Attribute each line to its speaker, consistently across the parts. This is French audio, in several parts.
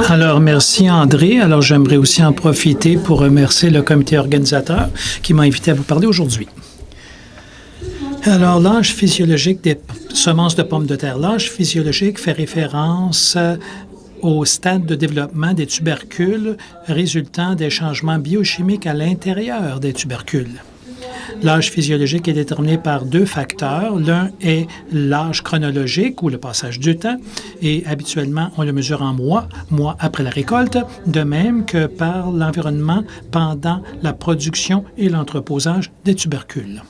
Speaker 1: Alors, merci André. Alors, j'aimerais aussi en profiter pour remercier le comité organisateur qui m'a invité à vous parler aujourd'hui. Alors, l'âge physiologique des semences de pommes de terre. L'âge physiologique fait référence au stade de développement des tubercules résultant des changements biochimiques à l'intérieur des tubercules. L'âge physiologique est déterminé par deux facteurs. L'un est l'âge chronologique ou le passage du temps, et habituellement, on le mesure en mois après la récolte, de même que par l'environnement pendant la production et l'entreposage des tubercules.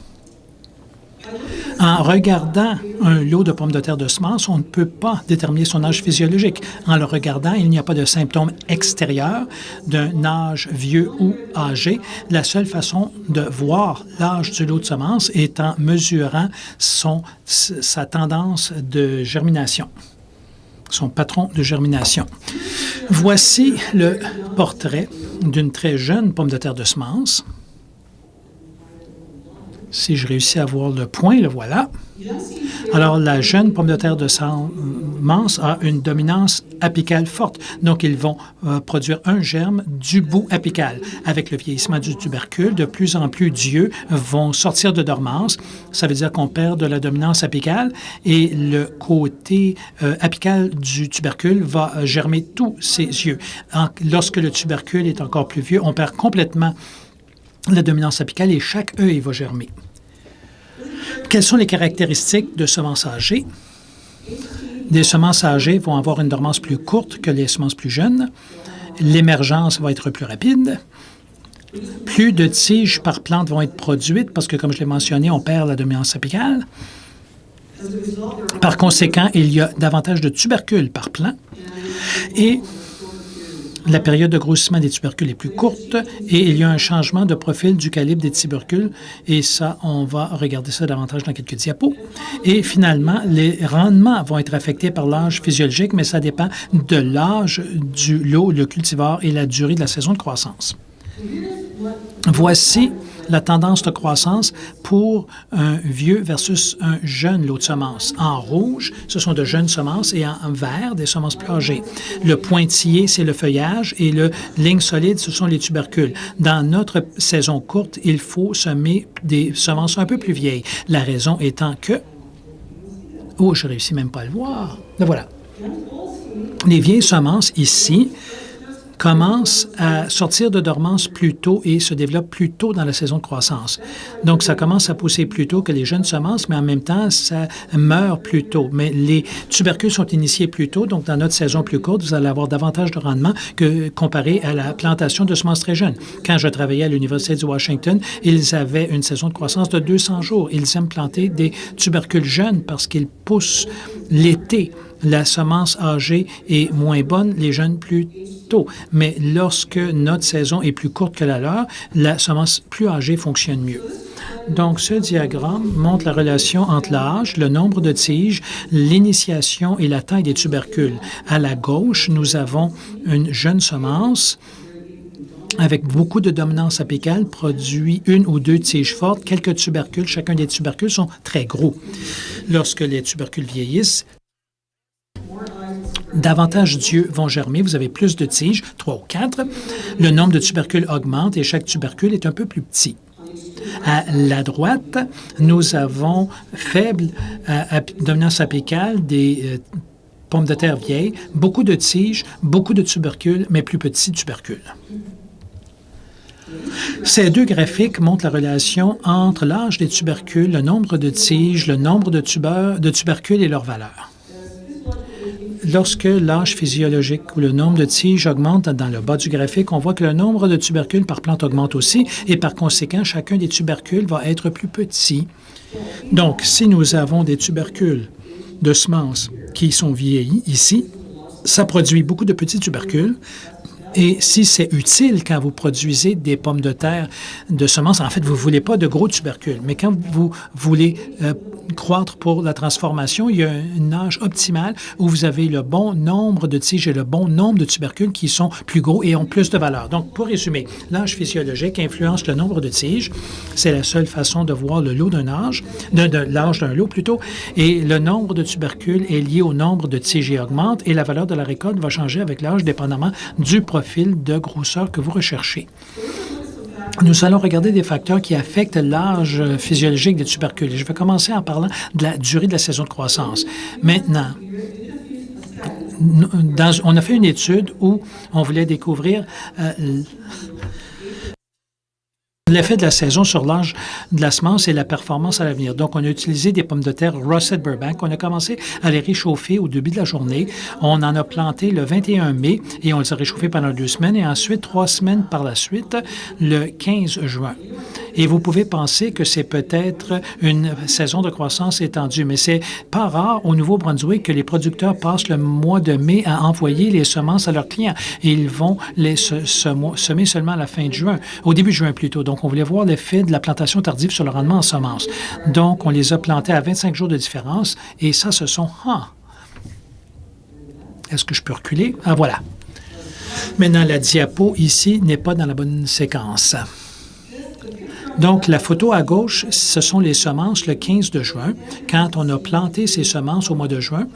Speaker 1: En regardant un lot de pommes de terre de semences, on ne peut pas déterminer son âge physiologique. En le regardant, il n'y a pas de symptômes extérieurs d'un âge vieux ou âgé. La seule façon de voir l'âge du lot de semences est en mesurant sa tendance de germination, son patron de germination. Voici le portrait d'une très jeune pomme de terre de semences. Si je réussis à voir le point, le voilà. Alors, la jeune pomme de terre de semence a une dominance apicale forte. Donc, ils vont produire un germe du bout apical. Avec le vieillissement du tubercule, de plus en plus d'yeux vont sortir de dormance. Ça veut dire qu'on perd de la dominance apicale et le côté apical du tubercule va germer tous ses yeux. Lorsque le tubercule est encore plus vieux, on perd complètement la dominance apicale et chaque œil va germer. Quelles sont les caractéristiques de semences âgées? Des semences âgées vont avoir une dormance plus courte que les semences plus jeunes. L'émergence va être plus rapide. Plus de tiges par plante vont être produites parce que, comme je l'ai mentionné, on perd la dominance apicale. Par conséquent, il y a davantage de tubercules par plant. Et la période de grossissement des tubercules est plus courte et il y a un changement de profil du calibre des tubercules. Et ça, on va regarder ça davantage dans quelques diapos. Et finalement, les rendements vont être affectés par l'âge physiologique, mais ça dépend de l'âge du lot, le cultivar et la durée de la saison de croissance. Voici la tendance de croissance pour un vieux versus un jeune lot de semences. En rouge, ce sont de jeunes semences et en vert, des semences plus âgées. Le pointillé, c'est le feuillage et le ligne solide, ce sont les tubercules. Dans notre saison courte, il faut semer des semences un peu plus vieilles. La raison étant que... Oh, je ne réussis même pas à le voir. Le voilà. Les vieilles semences ici commencent à sortir de dormance plus tôt et se développent plus tôt dans la saison de croissance. Donc, ça commence à pousser plus tôt que les jeunes semences, mais en même temps, ça meurt plus tôt. Mais les tubercules sont initiés plus tôt, donc dans notre saison plus courte, vous allez avoir davantage de rendement que comparé à la plantation de semences très jeunes. Quand je travaillais à l'Université du Washington, ils avaient une saison de croissance de 200 jours. Ils aiment planter des tubercules jeunes parce qu'ils poussent l'été. La semence âgée est moins bonne, les jeunes plus tôt. Mais lorsque notre saison est plus courte que la leur, la semence plus âgée fonctionne mieux. Donc, ce diagramme montre la relation entre l'âge, le nombre de tiges, l'initiation et la taille des tubercules. À la gauche, nous avons une jeune semence avec beaucoup de dominance apicale, produit une ou deux tiges fortes, quelques tubercules. Chacun des tubercules sont très gros. Lorsque les tubercules vieillissent, davantage d'yeux vont germer, vous avez plus de tiges, 3 ou 4. Le nombre de tubercules augmente et chaque tubercule est un peu plus petit. À la droite, nous avons faible dominance apicale des pommes de terre vieilles, beaucoup de tiges, beaucoup de tubercules, mais plus petits tubercules. Ces deux graphiques montrent la relation entre l'âge des tubercules, le nombre de tiges, le nombre de tubercules et leur valeur. Lorsque l'âge physiologique ou le nombre de tiges augmente dans le bas du graphique, on voit que le nombre de tubercules par plante augmente aussi et par conséquent, chacun des tubercules va être plus petit. Donc, si nous avons des tubercules de semences qui sont vieillis ici, ça produit beaucoup de petits tubercules Et si c'est utile quand vous produisez des pommes de terre de semences, en fait, vous ne voulez pas de gros tubercules, mais quand vous voulez croître pour la transformation, il y a une âge optimale où vous avez le bon nombre de tiges et le bon nombre de tubercules qui sont plus gros et ont plus de valeur. Donc, pour résumer, l'âge physiologique influence le nombre de tiges. C'est la seule façon de voir le lot d'un âge, de l'âge d'un lot plutôt, et le nombre de tubercules est lié au nombre de tiges et augmente, et la valeur de la récolte va changer avec l'âge dépendamment du profil de grosseur que vous recherchez. Nous allons regarder des facteurs qui affectent l'âge physiologique des tubercules. Je vais commencer en parlant de la durée de la saison de croissance. Maintenant, on a fait une étude où on voulait découvrir l'effet de la saison sur l'âge de la semence et la performance à l'avenir. Donc, on a utilisé des pommes de terre Russet Burbank. On a commencé à les réchauffer au début de la journée. On en a planté le 21 mai et on les a réchauffés pendant 2 semaines et ensuite 3 semaines par la suite, le 15 juin. Et vous pouvez penser que c'est peut-être une saison de croissance étendue, mais c'est pas rare au Nouveau-Brunswick que les producteurs passent le mois de mai à envoyer les semences à leurs clients et ils vont les semer seulement à la fin de juin, au début de juin plutôt. Donc, on voulait voir l'effet de la plantation tardive sur le rendement en semences. Donc, on les a plantés à 25 jours de différence et ça, ce sont... Est-ce que je peux reculer? Ah, voilà. Maintenant, la diapo ici n'est pas dans la bonne séquence. Donc, la photo à gauche, ce sont les semences le 15 de juin. Quand on a planté ces semences au mois de juin,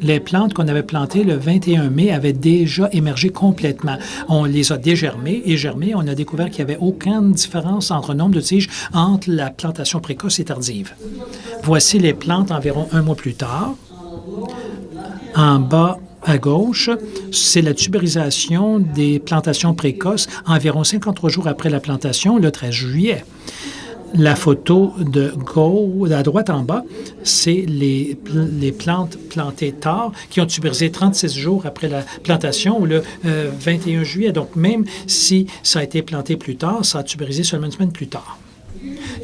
Speaker 1: les plantes qu'on avait plantées le 21 mai avaient déjà émergé complètement. On les a dégermées et germées. On a découvert qu'il n'y avait aucune différence entre le nombre de tiges entre la plantation précoce et tardive. Voici les plantes environ 1 mois plus tard. En bas à gauche, c'est la tubérisation des plantations précoces environ 53 jours après la plantation, le 13 juillet. La photo de gauche, à droite en bas, c'est les plantes plantées tard qui ont tubérisé 36 jours après la plantation, le 21 juillet. Donc, même si ça a été planté plus tard, ça a tubérisé seulement une semaine plus tard.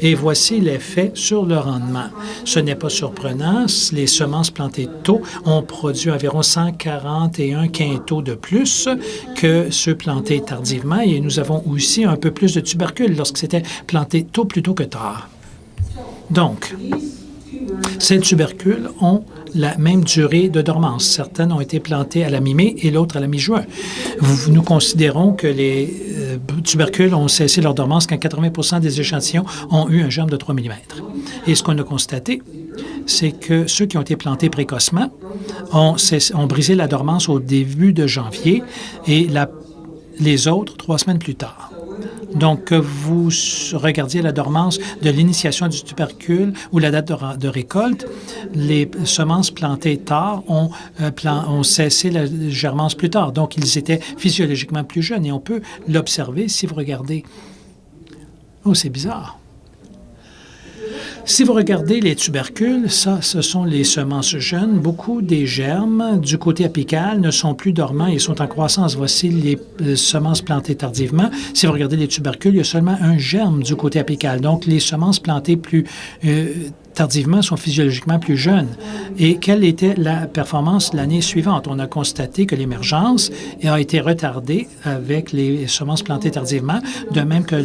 Speaker 1: Et voici l'effet sur le rendement. Ce n'est pas surprenant, les semences plantées tôt ont produit environ 141 quintaux de plus que ceux plantés tardivement et nous avons aussi un peu plus de tubercules lorsque c'était planté tôt plutôt que tard. Donc, ces tubercules ont la même durée de dormance. Certaines ont été plantées à la mi-mai et l'autre à la mi-juin. Nous considérons que les tubercules ont cessé leur dormance quand 80 des échantillons ont eu un germe de 3 mm. Et ce qu'on a constaté, c'est que ceux qui ont été plantés précocement ont brisé la dormance au début de janvier et les autres 3 semaines plus tard. Donc, que vous regardiez la dormance de l'initiation du tubercule ou la date de récolte, les semences plantées tard ont cessé la germance plus tard. Donc, ils étaient physiologiquement plus jeunes et on peut l'observer si vous regardez. Oh, c'est bizarre. Si vous regardez les tubercules, ça, ce sont les semences jeunes. Beaucoup des germes du côté apical ne sont plus dormants et sont en croissance. Voici les semences plantées tardivement. Si vous regardez les tubercules, il y a seulement un germe du côté apical. Donc, les semences plantées plus tardivement sont physiologiquement plus jeunes. Et quelle était la performance l'année suivante? On a constaté que l'émergence a été retardée avec les semences plantées tardivement, de même que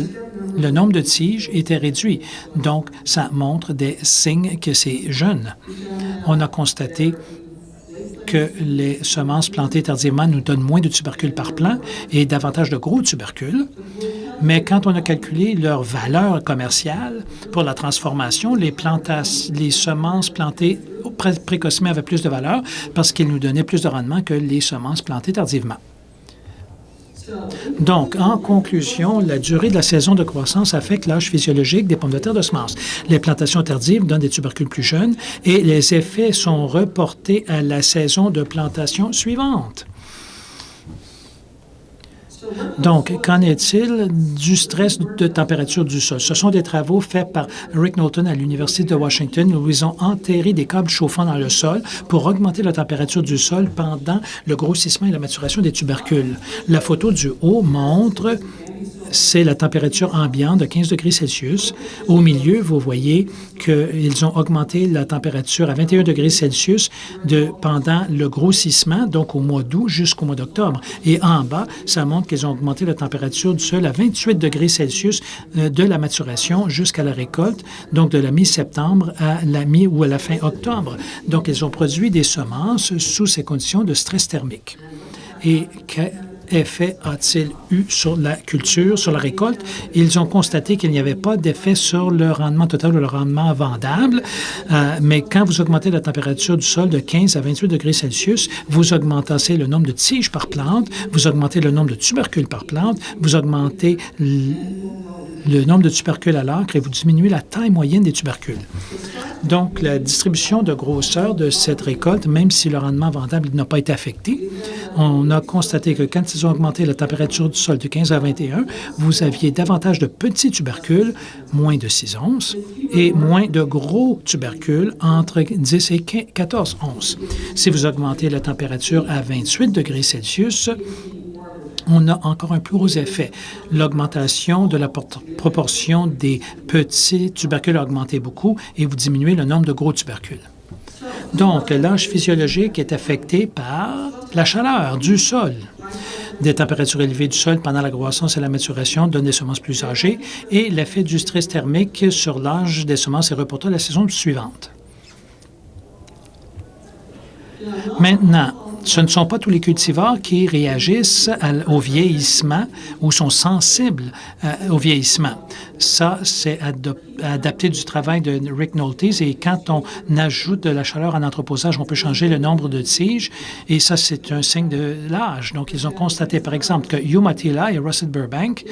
Speaker 1: le nombre de tiges était réduit. Donc, ça montre des signes que c'est jeune. On a constaté que les semences plantées tardivement nous donnent moins de tubercules par plant et davantage de gros tubercules. Mais quand on a calculé leur valeur commerciale pour la transformation, les semences plantées précocement avaient plus de valeur parce qu'ils nous donnaient plus de rendement que les semences plantées tardivement. Donc, en conclusion, la durée de la saison de croissance affecte l'âge physiologique des pommes de terre de semences. Les plantations tardives donnent des tubercules plus jeunes et les effets sont reportés à la saison de plantation suivante. Donc, qu'en est-il du stress de température du sol? Ce sont des travaux faits par Rick Knowlton à l'Université de Washington où ils ont enterré des câbles chauffants dans le sol pour augmenter la température du sol pendant le grossissement et la maturation des tubercules. La photo du haut montre c'est la température ambiante de 15 degrés Celsius. Au milieu, vous voyez qu'ils ont augmenté la température à 21 degrés Celsius pendant le grossissement, donc au mois d'août jusqu'au mois d'octobre. Et en bas, ça montre qu'ils ont augmenté la température du sol à 28 degrés Celsius de la maturation jusqu'à la récolte, donc de la mi-septembre à la mi- ou à la fin octobre. Donc, ils ont produit des semences sous ces conditions de stress thermique. Et quel effet a-t-il eu sur la culture, sur la récolte? Ils ont constaté qu'il n'y avait pas d'effet sur le rendement total ou le rendement vendable, mais quand vous augmentez la température du sol de 15 à 28 degrés Celsius, vous augmentez le nombre de tiges par plante, vous augmentez le nombre de tubercules par plante, vous augmentez le nombre de tubercules à l'acre et vous diminuez la taille moyenne des tubercules. Donc, la distribution de grosseur de cette récolte, même si le rendement vendable n'a pas été affecté, on a constaté que quand ils ont augmenté la température du sol de 15 à 21, vous aviez davantage de petits tubercules, moins de 6 onces, et moins de gros tubercules entre 10 et 14 onces. Si vous augmentez la température à 28 degrés Celsius, on a encore un plus gros effet. L'augmentation de la proportion des petits tubercules a augmenté beaucoup et vous diminuez le nombre de gros tubercules. Donc, l'âge physiologique est affecté par la chaleur du sol. Des températures élevées du sol pendant la croissance et la maturation donnent des semences plus âgées et l'effet du stress thermique sur l'âge des semences est reporté à la saison suivante. Maintenant, ce ne sont pas tous les cultivars qui réagissent au vieillissement ou sont sensibles au vieillissement. Ça, c'est adapté du travail de Rick Noltes. Et quand on ajoute de la chaleur en entreposage, on peut changer le nombre de tiges. Et ça, c'est un signe de l'âge. Donc, ils ont constaté, par exemple, que Umatilla et Russet Burbank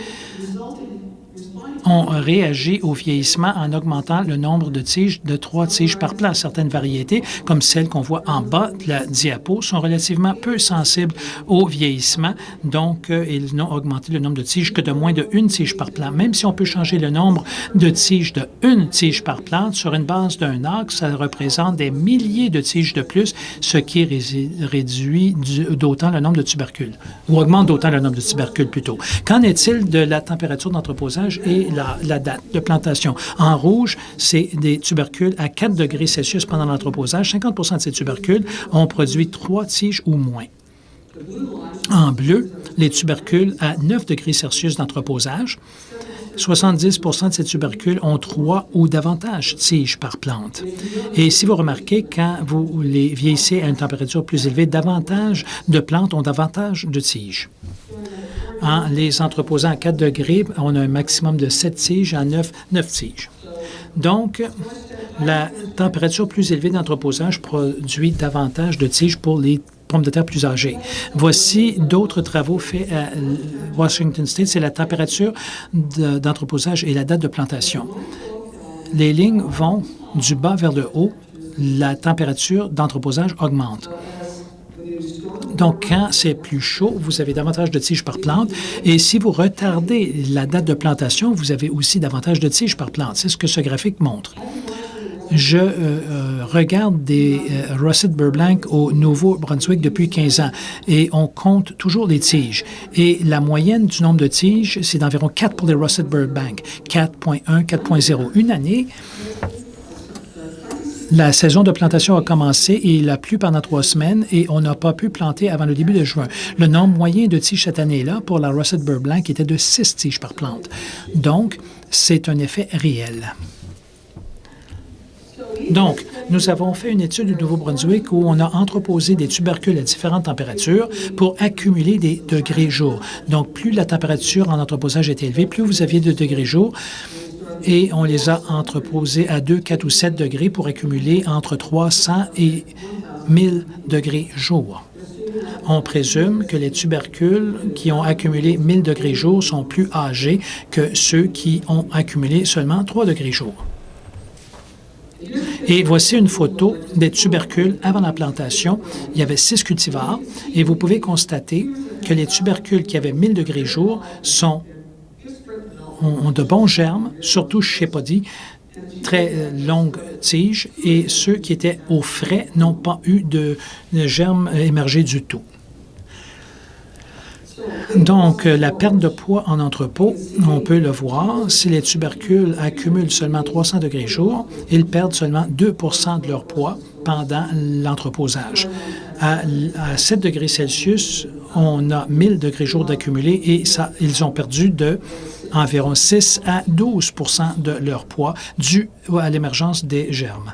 Speaker 1: ont réagi au vieillissement en augmentant le nombre de tiges de 3 tiges par plant. Certaines variétés, comme celles qu'on voit en bas de la diapo, sont relativement peu sensibles au vieillissement. Donc, ils n'ont augmenté le nombre de tiges que de moins de 1 tige par plant. Même si on peut changer le nombre de tiges de 1 tige par plante sur une base d'un arc, ça représente des milliers de tiges de plus, ce qui réduit d'autant le nombre de tubercules, ou augmente d'autant le nombre de tubercules plutôt. Qu'en est-il de la température d'entreposage et la date de plantation? En rouge, c'est des tubercules à 4 degrés Celsius pendant l'entreposage. 50 de ces tubercules ont produit 3 tiges ou moins. En bleu, les tubercules à 9 degrés Celsius d'entreposage. 70 de ces tubercules ont 3 ou davantage tiges par plante. Et si vous remarquez, quand vous les vieillissez à une température plus élevée, davantage de plantes ont davantage de tiges. En les entreposant à 4 degrés, on a un maximum de 7 tiges à 9 tiges. Donc, la température plus élevée d'entreposage produit davantage de tiges pour les pommes de terre plus âgées. Voici d'autres travaux faits à Washington State. C'est la température d'entreposage et la date de plantation. Les lignes vont du bas vers le haut. La température d'entreposage augmente. Donc, quand c'est plus chaud, vous avez davantage de tiges par plante. Et si vous retardez la date de plantation, vous avez aussi davantage de tiges par plante. C'est ce que ce graphique montre. Je regarde des Russet Burbank au Nouveau-Brunswick depuis 15 ans et on compte toujours les tiges. Et la moyenne du nombre de tiges, c'est d'environ 4 pour les Russet Burbank, 4.1, 4.0. Une année, la saison de plantation a commencé et il a plu pendant 3 semaines et on n'a pas pu planter avant le début de juin. Le nombre moyen de tiges cette année-là pour la Russet Burbank était de 6 tiges par plante. Donc, c'est un effet réel. Donc, nous avons fait une étude du Nouveau-Brunswick où on a entreposé des tubercules à différentes températures pour accumuler des degrés jour. Donc, plus la température en entreposage est élevée, plus vous aviez de degrés jour. Et on les a entreposés à 2, 4 ou 7 degrés pour accumuler entre 300 et 1000 degrés jour. On présume que les tubercules qui ont accumulé 1000 degrés jour sont plus âgés que ceux qui ont accumulé seulement 3 degrés jour. Et voici une photo des tubercules avant la plantation. Il y avait 6 cultivars et vous pouvez constater que les tubercules qui avaient 1000 degrés jour ont de bons germes, surtout chez Pody, très longues tiges, et ceux qui étaient au frais n'ont pas eu de germes émergés du tout. Donc, la perte de poids en entrepôt, on peut le voir. Si les tubercules accumulent seulement 300 degrés jour, ils perdent seulement 2 de leur poids pendant l'entreposage. À 7 degrés Celsius, on a 1000 degrés jour d'accumulé et ils ont perdu de environ 6 à 12 de leur poids dû à l'émergence des germes.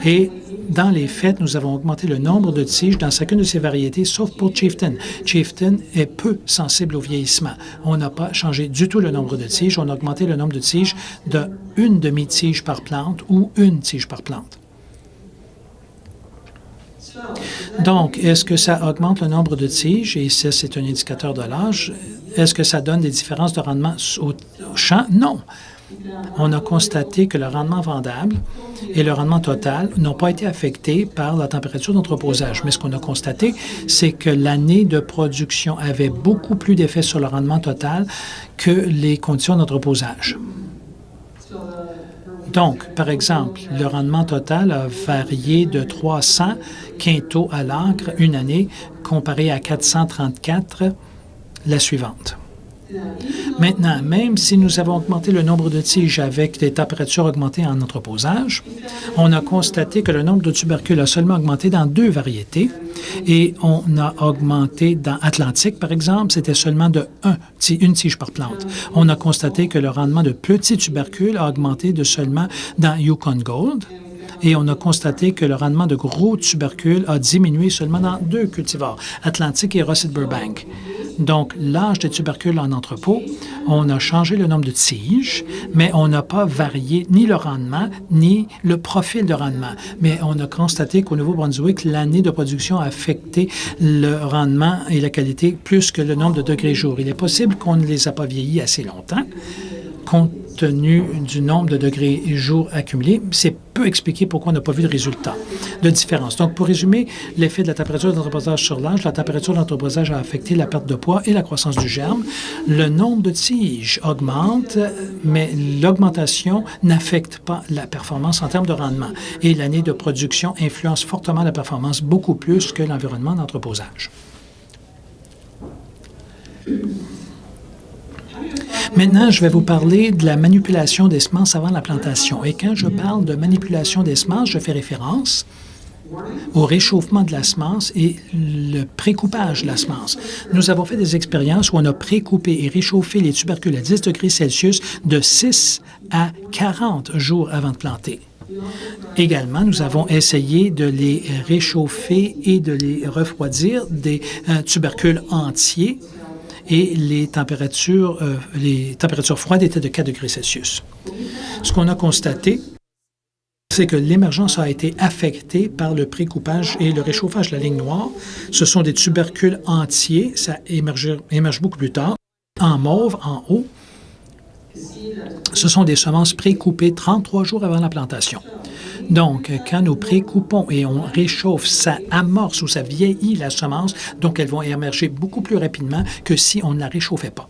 Speaker 1: Et dans les faits, nous avons augmenté le nombre de tiges dans chacune de ces variétés, sauf pour Chieftain. Chieftain est peu sensible au vieillissement. On n'a pas changé du tout le nombre de tiges. On a augmenté le nombre de tiges de une demi-tige par plante ou une tige par plante. Donc, est-ce que ça augmente le nombre de tiges? Et ça, c'est un indicateur de l'âge. Est-ce que ça donne des différences de rendement au champ? Non. On a constaté que le rendement vendable et le rendement total n'ont pas été affectés par la température d'entreposage. Mais ce qu'on a constaté, c'est que l'année de production avait beaucoup plus d'effet sur le rendement total que les conditions d'entreposage. Donc, par exemple, le rendement total a varié de 300 quintaux à l'acre une année comparé à 434 la suivante. Maintenant, même si nous avons augmenté le nombre de tiges avec des températures augmentées en entreposage, on a constaté que le nombre de tubercules a seulement augmenté dans 2 variétés et on a augmenté dans Atlantique, par exemple, c'était seulement de une tige par plante. On a constaté que le rendement de petits tubercules a augmenté de seulement dans Yukon Gold. Et on a constaté que le rendement de gros tubercules a diminué seulement dans 2 cultivars, Atlantique et Russet Burbank. Donc, l'âge des tubercules en entrepôt, on a changé le nombre de tiges, mais on n'a pas varié ni le rendement, ni le profil de rendement. Mais on a constaté qu'au Nouveau-Brunswick, l'année de production a affecté le rendement et la qualité plus que le nombre de degrés jour. Il est possible qu'on ne les a pas vieillis assez longtemps, compte tenu du nombre de degrés jour accumulés. C'est peu expliqué pourquoi on n'a pas vu de résultat, de différence. Donc, pour résumer, l'effet de la température d'entreposage sur l'âge, la température d'entreposage a affecté la perte de poids et la croissance du germe. Le nombre de tiges augmente, mais l'augmentation n'affecte pas la performance en termes de rendement. Et l'année de production influence fortement la performance, beaucoup plus que l'environnement d'entreposage. Maintenant, je vais vous parler de la manipulation des semences avant la plantation. Et quand je parle de manipulation des semences, je fais référence au réchauffement de la semence et le précoupage de la semence. Nous avons fait des expériences où on a précoupé et réchauffé les tubercules à 10 degrés Celsius de 6 à 40 jours avant de planter. Également, nous avons essayé de les réchauffer et de les refroidir des tubercules entiers et les températures froides étaient de 4 degrés Celsius. Ce qu'on a constaté, c'est que l'émergence a été affectée par le précoupage et le réchauffage de la ligne noire. Ce sont des tubercules entiers, ça émerge beaucoup plus tard. En mauve, en haut, ce sont des semences précoupées 33 jours avant la plantation. Donc, quand nous précoupons et on réchauffe, ça amorce ou ça vieillit la semence, donc elles vont émerger beaucoup plus rapidement que si on ne la réchauffait pas.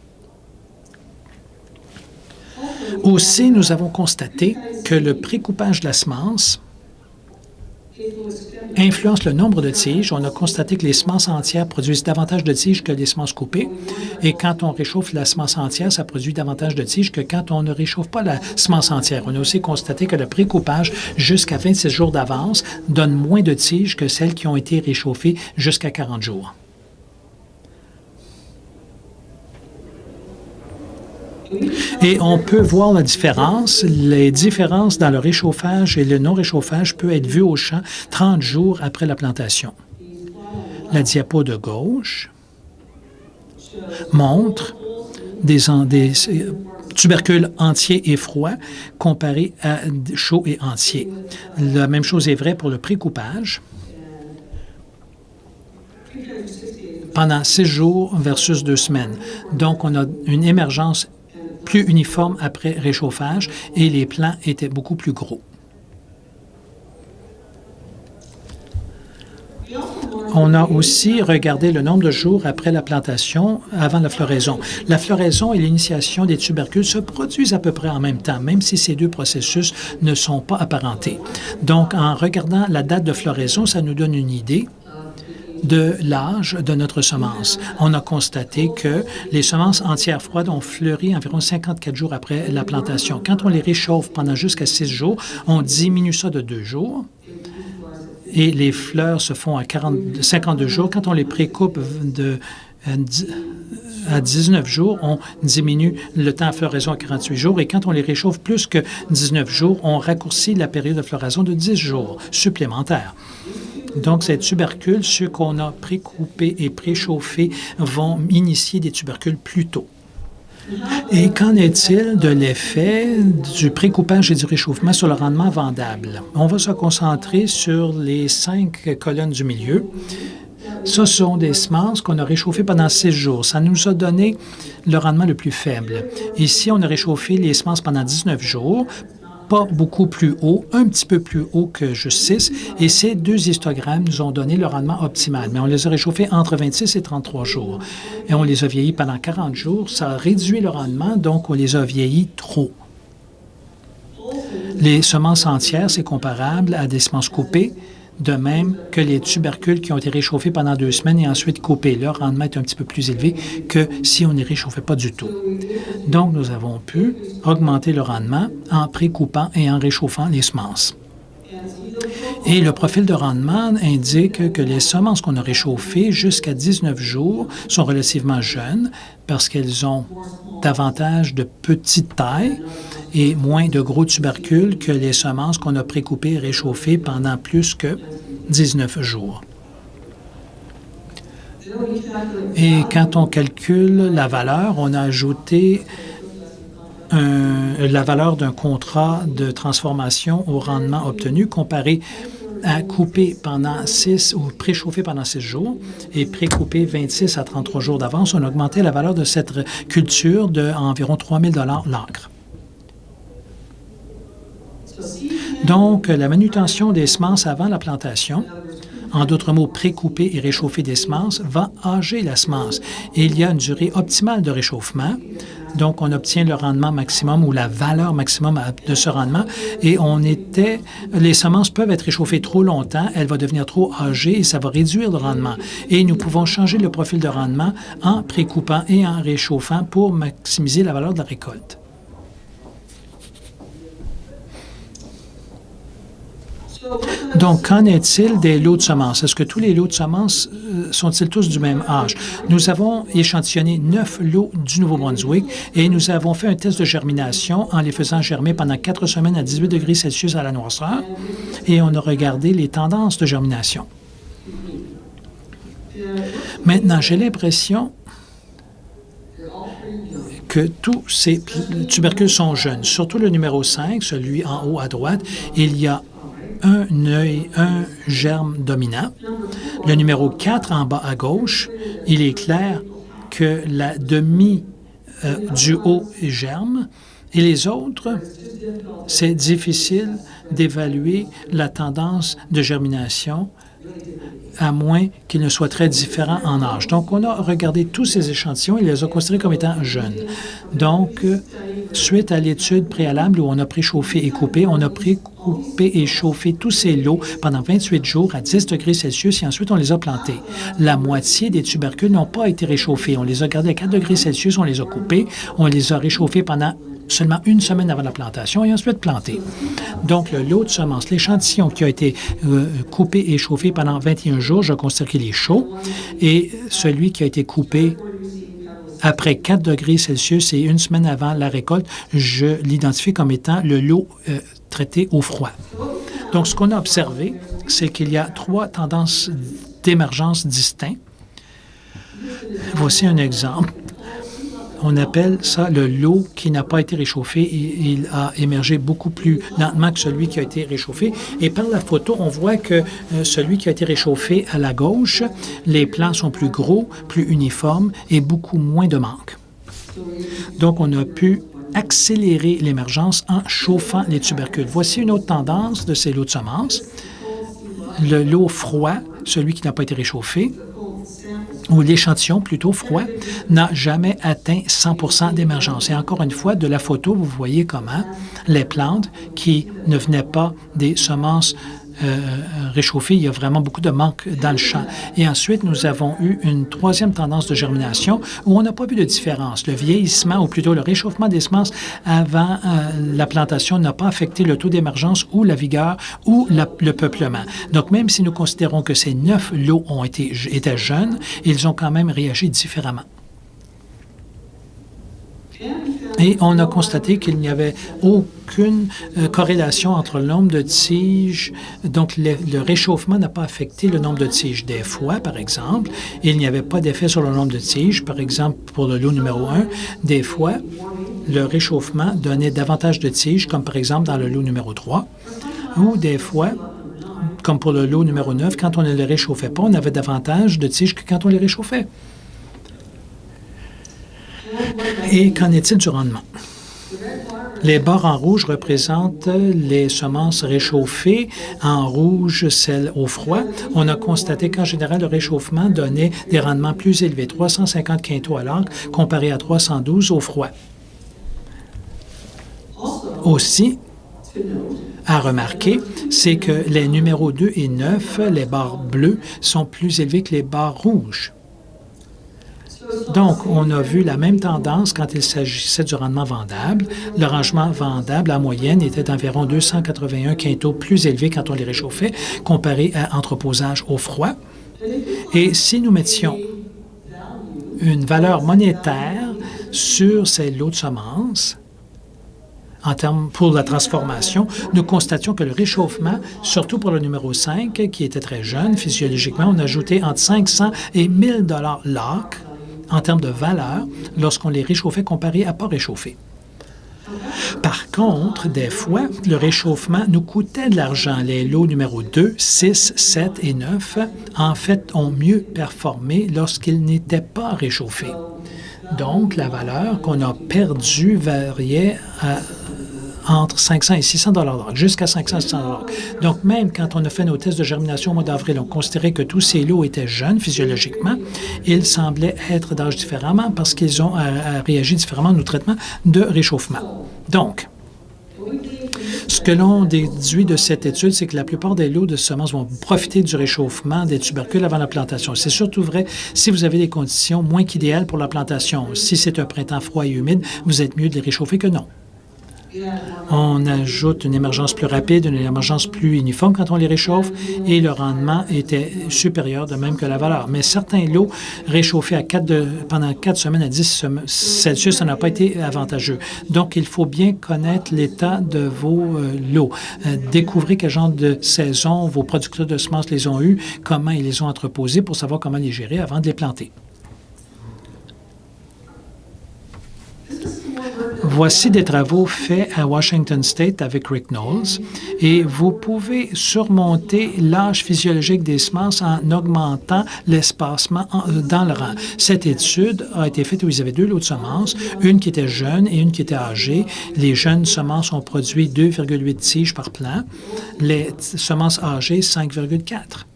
Speaker 1: Aussi, nous avons constaté que le précoupage de la semence influence le nombre de tiges. On a constaté que les semences entières produisent davantage de tiges que les semences coupées. Et quand on réchauffe la semence entière, ça produit davantage de tiges que quand on ne réchauffe pas la semence entière. On a aussi constaté que le précoupage jusqu'à 26 jours d'avance donne moins de tiges que celles qui ont été réchauffées jusqu'à 40 jours. Et on peut voir la différence. Les différences dans le réchauffage et le non-réchauffage peuvent être vues au champ 30 jours après la plantation. La diapo de gauche montre des tubercules entiers et froids comparés à chauds et entiers. La même chose est vraie pour le précoupage. Pendant 6 jours versus 2 semaines. Donc, on a une émergence plus uniforme après réchauffage et les plants étaient beaucoup plus gros. On a aussi regardé le nombre de jours après la plantation, avant la floraison. La floraison et l'initiation des tubercules se produisent à peu près en même temps, même si ces 2 processus ne sont pas apparentés. Donc, en regardant la date de floraison, ça nous donne une idée de l'âge de notre semence. On a constaté que les semences entières froides ont fleuri environ 54 jours après la plantation. Quand on les réchauffe pendant jusqu'à 6 jours, on diminue ça de 2 jours et les fleurs se font à 52 jours. Quand on les précoupe à 19 jours, on diminue le temps de floraison à 48 jours et quand on les réchauffe plus que 19 jours, on raccourcit la période de floraison de 10 jours supplémentaires. Donc, ces tubercules, ceux qu'on a précoupés et préchauffés, vont initier des tubercules plus tôt. Et qu'en est-il de l'effet du précoupage et du réchauffement sur le rendement vendable? On va se concentrer sur les 5 colonnes du milieu. Ce sont des semences qu'on a réchauffées pendant 6 jours. Ça nous a donné le rendement le plus faible. Ici, on a réchauffé les semences pendant 19 jours, pas beaucoup plus haut, un petit peu plus haut que juste 6, et ces 2 histogrammes nous ont donné le rendement optimal. Mais on les a réchauffés entre 26 et 33 jours. Et on les a vieillis pendant 40 jours. Ça a réduit le rendement, donc on les a vieillis trop. Les semences entières, c'est comparable à des semences coupées, de même que les tubercules qui ont été réchauffés pendant 2 semaines et ensuite coupés. Leur rendement est un petit peu plus élevé que si on ne les réchauffait pas du tout. Donc, nous avons pu augmenter le rendement en précoupant et en réchauffant les semences. Et le profil de rendement indique que les semences qu'on a réchauffées jusqu'à 19 jours sont relativement jeunes parce qu'elles ont davantage de petite taille et moins de gros tubercules que les semences qu'on a précoupées et réchauffées pendant plus que 19 jours. Et quand on calcule la valeur, on a ajouté la valeur d'un contrat de transformation au rendement obtenu comparé à couper pendant 6 ou préchauffer pendant 6 jours et précouper 26 à 33 jours d'avance. On a augmenté la valeur de cette culture d'environ 3 000 l'acre. Donc, la manutention des semences avant la plantation, en d'autres mots, précouper et réchauffer des semences, va âger la semence. Et il y a une durée optimale de réchauffement. Donc, on obtient le rendement maximum ou la valeur maximum de ce rendement. Et les semences peuvent être réchauffées trop longtemps, elles vont devenir trop âgées et ça va réduire le rendement. Et nous pouvons changer le profil de rendement en précoupant et en réchauffant pour maximiser la valeur de la récolte. Donc, qu'en est-il des lots de semences? Est-ce que tous les lots de semences sont-ils tous du même âge? Nous avons échantillonné 9 lots du Nouveau-Brunswick et nous avons fait un test de germination en les faisant germer pendant 4 semaines à 18 degrés Celsius à la noirceur et on a regardé les tendances de germination. Maintenant, j'ai l'impression que tous ces tubercules sont jeunes. Surtout le numéro 5, celui en haut à droite, il y a un germe dominant. Le numéro 4 en bas à gauche, il est clair que la demi du haut germe et les autres, c'est difficile d'évaluer la tendance de germination à moins qu'ils ne soient très différents en âge. Donc, on a regardé tous ces échantillons et les a considérés comme étant jeunes. Donc, suite à l'étude préalable où on a préchauffé et coupé, on a précoupé et chauffé tous ces lots pendant 28 jours à 10 degrés Celsius et ensuite on les a plantés. La moitié des tubercules n'ont pas été réchauffés. On les a gardés à 4 degrés Celsius, on les a coupés, on les a réchauffés pendant seulement 1 semaine avant la plantation et ensuite plantés. Donc, le lot de semences, l'échantillon qui a été coupé et chauffé pendant 21 jours, je considère qu'il est chaud, et celui qui a été coupé après 4 degrés Celsius et 1 semaine avant la récolte, je l'identifie comme étant le lot traité au froid. Donc, ce qu'on a observé, c'est qu'il y a 3 tendances d'émergence distinctes. Voici un exemple. On appelle ça le lot qui n'a pas été réchauffé et il a émergé beaucoup plus lentement que celui qui a été réchauffé. Et par la photo, on voit que celui qui a été réchauffé à la gauche, les plants sont plus gros, plus uniformes et beaucoup moins de manque. Donc, on a pu accélérer l'émergence en chauffant les tubercules. Voici une autre tendance de ces lots de semences. Le lot froid, celui qui n'a pas été réchauffé, ou l'échantillon plutôt froid, n'a jamais atteint 100 d'émergence. Et encore une fois, de la photo, vous voyez comment les plantes qui ne venaient pas des semences réchauffé, il y a vraiment beaucoup de manque dans le champ. Et ensuite, nous avons eu une troisième tendance de germination où on n'a pas vu de différence. Le vieillissement, ou plutôt le réchauffement des semences avant la plantation n'a pas affecté le taux d'émergence ou la vigueur ou le peuplement. Donc, même si nous considérons que ces 9 lots étaient jeunes, ils ont quand même réagi différemment. Et on a constaté qu'il n'y avait aucune corrélation entre le nombre de tiges. Donc, le réchauffement n'a pas affecté le nombre de tiges. Des fois, par exemple, il n'y avait pas d'effet sur le nombre de tiges. Par exemple, pour le lot numéro 1, des fois, le réchauffement donnait davantage de tiges, comme par exemple dans le lot numéro 3, ou des fois, comme pour le lot numéro 9, quand on ne les réchauffait pas, on avait davantage de tiges que quand on les réchauffait. Et qu'en est-il du rendement? Les barres en rouge représentent les semences réchauffées, en rouge celles au froid. On a constaté qu'en général, le réchauffement donnait des rendements plus élevés, 350 quintaux à l'acre comparé à 312 au froid. Aussi, à remarquer, c'est que les numéros 2 et 9, les barres bleues, sont plus élevées que les barres rouges. Donc, on a vu la même tendance quand il s'agissait du rendement vendable. Le rendement vendable, en moyenne, était d'environ 281 quintaux plus élevé quand on les réchauffait, comparé à entreposage au froid. Et si nous mettions une valeur monétaire sur ces lots de semences, en termes pour la transformation, nous constations que le réchauffement, surtout pour le numéro 5, qui était très jeune, physiologiquement, on a ajouté entre 500 et 1 000 l'acre en termes de valeur lorsqu'on les réchauffait comparé à pas réchauffer. Par contre, des fois, le réchauffement nous coûtait de l'argent. Les lots numéro 2, 6, 7 et 9, en fait, ont mieux performé lorsqu'ils n'étaient pas réchauffés. Donc, la valeur qu'on a perdue variait entre 500 et 600 $, jusqu'à 500 et 600 $. Donc, même quand on a fait nos tests de germination au mois d'avril, on considérait que tous ces lots étaient jeunes physiologiquement. Ils semblaient être d'âge différemment parce qu'ils ont réagi différemment à nos traitements de réchauffement. Donc, ce que l'on déduit de cette étude, c'est que la plupart des lots de semences vont profiter du réchauffement des tubercules avant la plantation. C'est surtout vrai si vous avez des conditions moins qu'idéales pour la plantation. Si c'est un printemps froid et humide, vous êtes mieux de les réchauffer que non. On ajoute une émergence plus rapide, une émergence plus uniforme quand on les réchauffe et le rendement était supérieur de même que la valeur. Mais certains lots réchauffés pendant 4 semaines à 10 Celsius, ça n'a pas été avantageux. Donc, il faut bien connaître l'état de vos lots. Découvrez quel genre de saison vos producteurs de semences les ont eus, comment ils les ont entreposés pour savoir comment les gérer avant de les planter. Voici des travaux faits à Washington State avec Rick Knowles et vous pouvez surmonter l'âge physiologique des semences en augmentant l'espacement dans le rang. Cette étude a été faite où ils avaient 2 lots de semences, une qui était jeune et une qui était âgée. Les jeunes semences ont produit 2,8 tiges par plant, les semences âgées 5,4.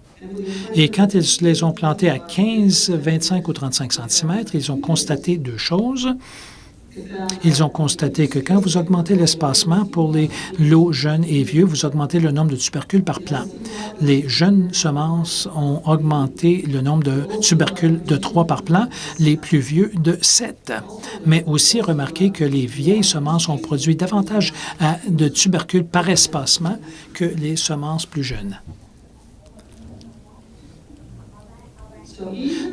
Speaker 1: Et quand ils les ont plantées à 15, 25 ou 35 cm, ils ont constaté 2 choses. Ils ont constaté que quand vous augmentez l'espacement pour les lots jeunes et vieux, vous augmentez le nombre de tubercules par plant. Les jeunes semences ont augmenté le nombre de tubercules de 3 par plant, les plus vieux de 7. Mais aussi, remarquez que les vieilles semences ont produit davantage de tubercules par espacement que les semences plus jeunes.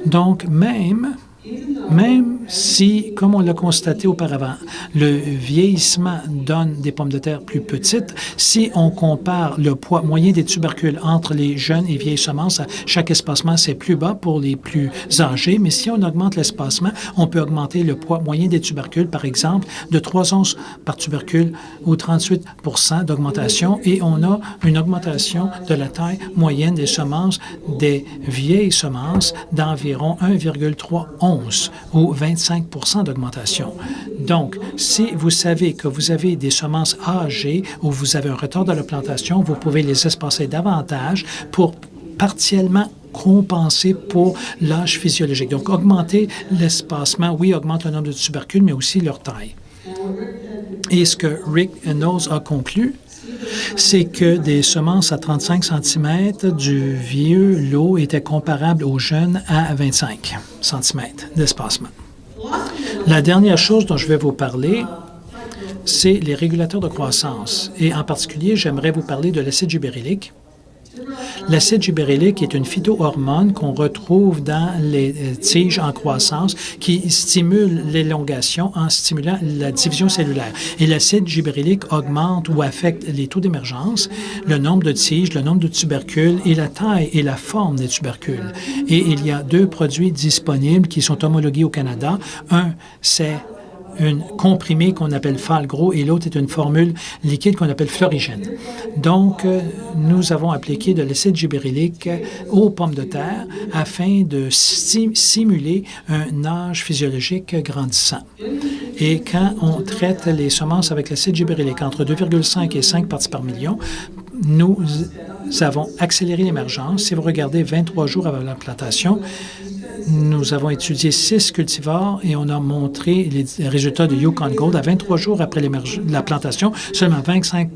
Speaker 1: Donc, même si, comme on l'a constaté auparavant, le vieillissement donne des pommes de terre plus petites, si on compare le poids moyen des tubercules entre les jeunes et vieilles semences, chaque espacement, c'est plus bas pour les plus âgés, mais si on augmente l'espacement, on peut augmenter le poids moyen des tubercules, par exemple, de 3 onces par tubercule ou 38 % d'augmentation, et on a une augmentation de la taille moyenne des semences des vieilles semences d'environ 1,3 onces ou 25 % d'augmentation. Donc, si vous savez que vous avez des semences âgées ou vous avez un retard de la plantation, vous pouvez les espacer davantage pour partiellement compenser pour l'âge physiologique. Donc, augmenter l'espacement, oui, augmente le nombre de tubercules, mais aussi leur taille. Et ce que Rick Knowles a conclu, c'est que des semences à 35 cm du vieux lot étaient comparables aux jeunes à 25 cm d'espacement. La dernière chose dont je vais vous parler, c'est les régulateurs de croissance. Et en particulier, j'aimerais vous parler de l'acide gibberellique. L'acide gibberellique est une phytohormone qu'on retrouve dans les tiges en croissance qui stimule l'élongation en stimulant la division cellulaire. Et l'acide gibberellique augmente ou affecte les taux d'émergence, le nombre de tiges, le nombre de tubercules et la taille et la forme des tubercules. Et il y a 2 produits disponibles qui sont homologués au Canada. Un, c'est une comprimée qu'on appelle Falgro et l'autre est une formule liquide qu'on appelle Florigène. Donc, nous avons appliqué de l'acide gibberellique aux pommes de terre afin de simuler un âge physiologique grandissant. Et quand on traite les semences avec l'acide gibberellique entre 2,5 et 5 parties par million, nous avons accéléré l'émergence. Si vous regardez 23 jours avant la plantation, nous avons étudié 6 cultivars et on a montré les résultats de Yukon Gold. À 23 jours après la plantation, seulement 25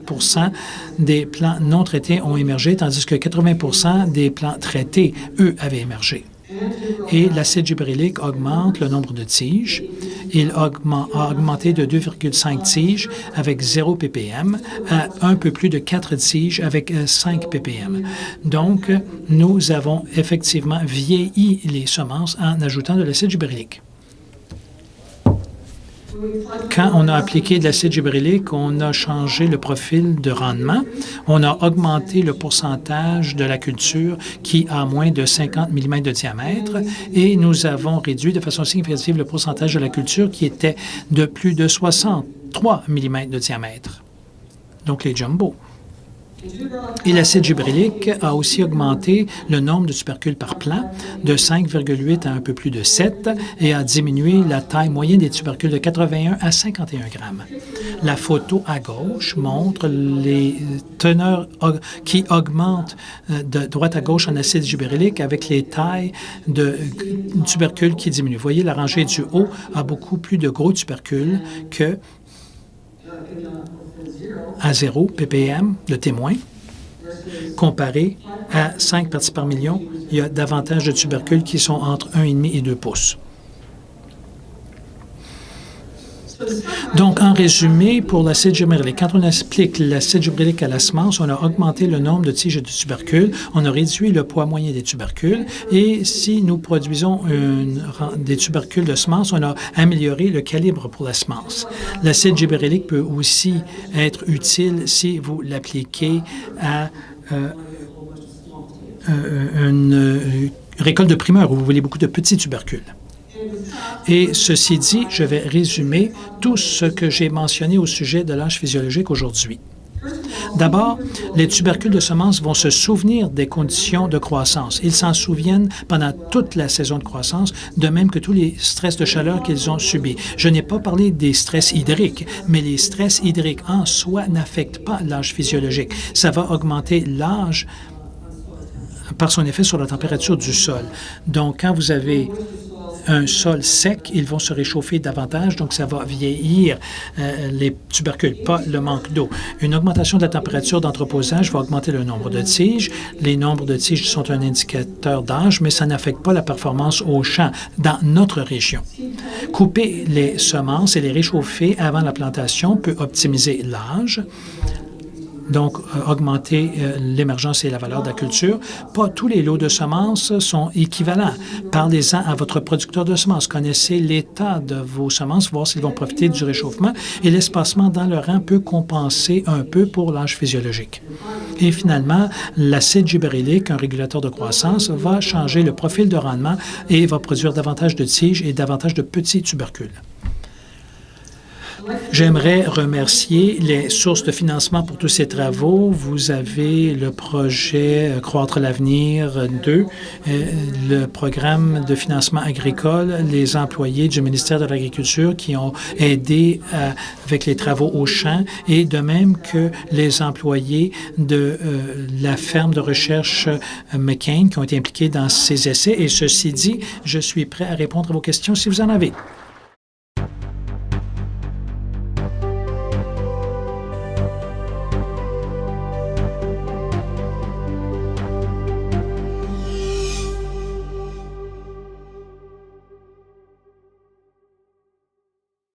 Speaker 1: des plants non traités ont émergé, tandis que 80 des plants traités, eux, avaient émergé. Et l'acide gibberellique augmente le nombre de tiges. Il a augmenté de 2,5 tiges avec 0 ppm à un peu plus de 4 tiges avec 5 ppm. Donc, nous avons effectivement vieilli les semences en ajoutant de l'acide gibberellique. Quand on a appliqué de l'acide gibberellique, on a changé le profil de rendement. On a augmenté le pourcentage de la culture qui a moins de 50 mm de diamètre et nous avons réduit de façon significative le pourcentage de la culture qui était de plus de 63 mm de diamètre, donc les jumbo. Et l'acide gibberellique a aussi augmenté le nombre de tubercules par plant de 5,8 à un peu plus de 7 et a diminué la taille moyenne des tubercules de 81 à 51 grammes. La photo à gauche montre les teneurs qui augmentent de droite à gauche en acide gibberellique avec les tailles de tubercules qui diminuent. Vous voyez, la rangée du haut a beaucoup plus de gros tubercules que à 0 ppm, le témoin, comparé à 5 parties par million, il y a davantage de tubercules qui sont entre 1,5 et 2 pouces. Donc, en résumé, pour l'acide gibberellique, quand on applique l'acide gibberellique à la semence, on a augmenté le nombre de tiges et de tubercules, on a réduit le poids moyen des tubercules, et si nous produisons des tubercules de semence, on a amélioré le calibre pour la semence. L'acide gibberellique peut aussi être utile si vous l'appliquez à une récolte de primeurs où vous voulez beaucoup de petits tubercules. Et ceci dit, je vais résumer tout ce que j'ai mentionné au sujet de l'âge physiologique aujourd'hui. D'abord, les tubercules de semences vont se souvenir des conditions de croissance. Ils s'en souviennent pendant toute la saison de croissance, de même que tous les stress de chaleur qu'ils ont subis. Je n'ai pas parlé des stress hydriques, mais les stress hydriques en soi n'affectent pas l'âge physiologique. Ça va augmenter l'âge par son effet sur la température du sol. Donc, quand vous avez un sol sec, ils vont se réchauffer davantage, donc ça va vieillir les tubercules, pas le manque d'eau. Une augmentation de la température d'entreposage va augmenter le nombre de tiges. Les nombres de tiges sont un indicateur d'âge, mais ça n'affecte pas la performance au champ dans notre région. Couper les semences et les réchauffer avant la plantation peut optimiser l'âge, donc augmenter l'émergence et la valeur de la culture. Pas tous les lots de semences sont équivalents. Parlez-en à votre producteur de semences. Connaissez l'état de vos semences, voir s'ils vont profiter du réchauffement et l'espacement dans le rang peut compenser un peu pour l'âge physiologique. Et finalement, l'acide gibberellique, un régulateur de croissance, va changer le profil de rendement et va produire davantage de tiges et davantage de petits tubercules. J'aimerais remercier les sources de financement pour tous ces travaux. Vous avez le projet Croître l'avenir 2, le programme de financement agricole, les employés du ministère de l'Agriculture qui ont aidé avec les travaux au champ et de même que les employés de la ferme de recherche McCain qui ont été impliqués dans ces essais. Et ceci dit, je suis prêt à répondre à vos questions si vous en avez.